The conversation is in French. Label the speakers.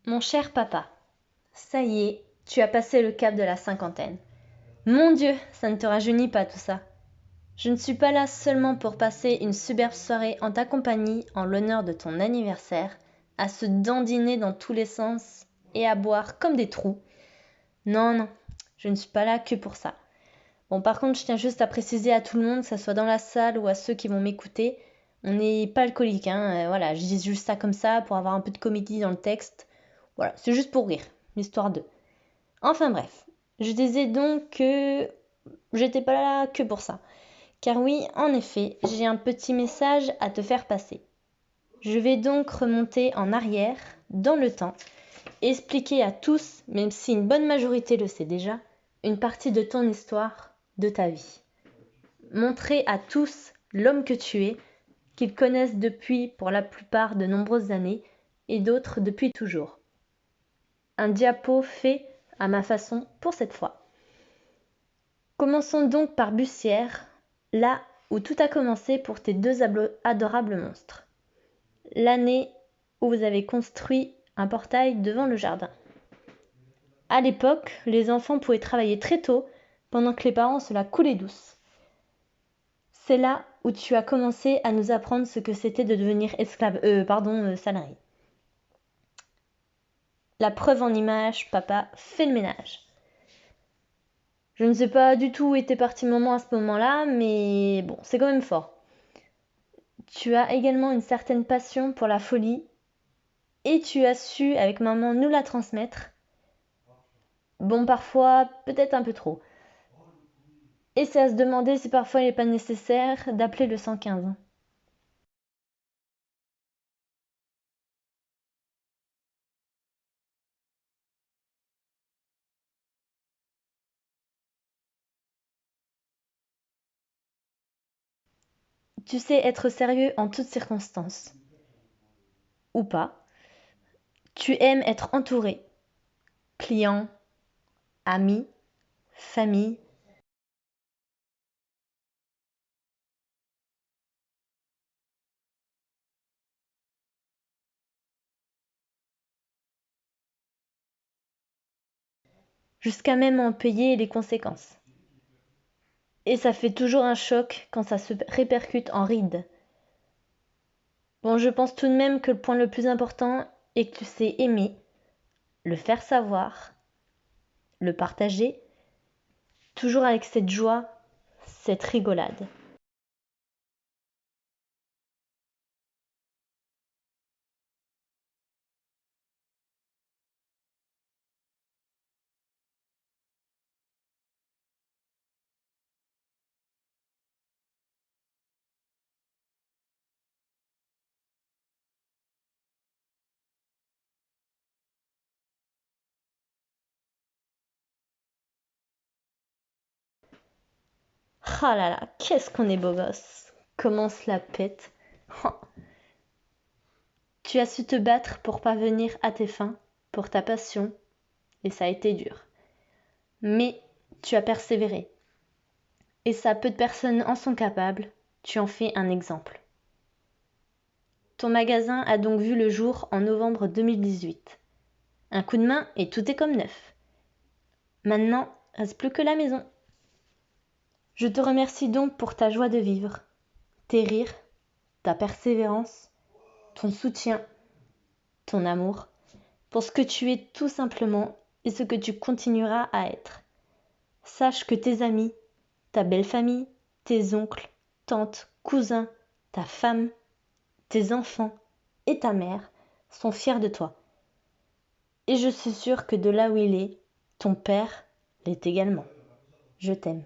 Speaker 1: Mon cher papa, ça y est, tu as passé le cap de la cinquantaine. Mon Dieu, ça ne te rajeunit pas tout ça. Je ne suis pas là seulement pour passer une superbe soirée en ta compagnie en l'honneur de ton anniversaire, à se dandiner dans tous les sens et à boire comme des trous. Non, non, je ne suis pas là que pour ça. Bon, par contre, je tiens juste à préciser à tout le monde, que ce soit dans la salle ou à ceux qui vont m'écouter, on n'est pas alcoolique, hein. Voilà, je dis juste ça comme ça pour avoir un peu de comédie dans le texte. Voilà, c'est juste pour rire, l'histoire d'eux. Enfin bref, je disais donc que j'étais pas là que pour ça. Car oui, en effet, j'ai un petit message à te faire passer. Je vais donc remonter en arrière, dans le temps, et expliquer à tous, même si une bonne majorité le sait déjà, une partie de ton histoire, de ta vie. Montrer à tous l'homme que tu es, qu'ils connaissent depuis pour la plupart de nombreuses années, et d'autres depuis toujours. Un diapo fait à ma façon pour cette fois. Commençons donc par Bussière, là où tout a commencé pour tes deux adorables monstres. L'année où vous avez construit un portail devant le jardin. À l'époque, les enfants pouvaient travailler très tôt pendant que les parents se la coulaient douce. C'est là où tu as commencé à nous apprendre ce que c'était de devenir salarié. La preuve en image, papa fait le ménage. Je ne sais pas du tout où était parti maman à ce moment-là, mais bon, c'est quand même fort. Tu as également une certaine passion pour la folie et tu as su, avec maman, nous la transmettre. Bon, parfois, peut-être un peu trop. Et c'est à se demander si parfois il n'est pas nécessaire d'appeler le 115. Tu sais être sérieux en toutes circonstances. Ou pas. Tu aimes être entouré. Clients, amis, famille. Jusqu'à même en payer les conséquences. Et ça fait toujours un choc quand ça se répercute en rides. Bon, je pense tout de même que le point le plus important est que tu sais aimer, le faire savoir, le partager, toujours avec cette joie, cette rigolade. Ah là là, qu'est-ce qu'on est beau gosse. Comment cela pète. Tu as su te battre pour parvenir à tes fins, pour ta passion, et ça a été dur. Mais tu as persévéré. Et ça, peu de personnes en sont capables, tu en fais un exemple. Ton magasin a donc vu le jour en novembre 2018. Un coup de main et tout est comme neuf. Maintenant, reste plus que la maison. Je te remercie donc pour ta joie de vivre, tes rires, ta persévérance, ton soutien, ton amour, pour ce que tu es tout simplement et ce que tu continueras à être. Sache que tes amis, ta belle famille, tes oncles, tantes, cousins, ta femme, tes enfants et ta mère sont fiers de toi. Et je suis sûre que de là où il est, ton père l'est également. Je t'aime.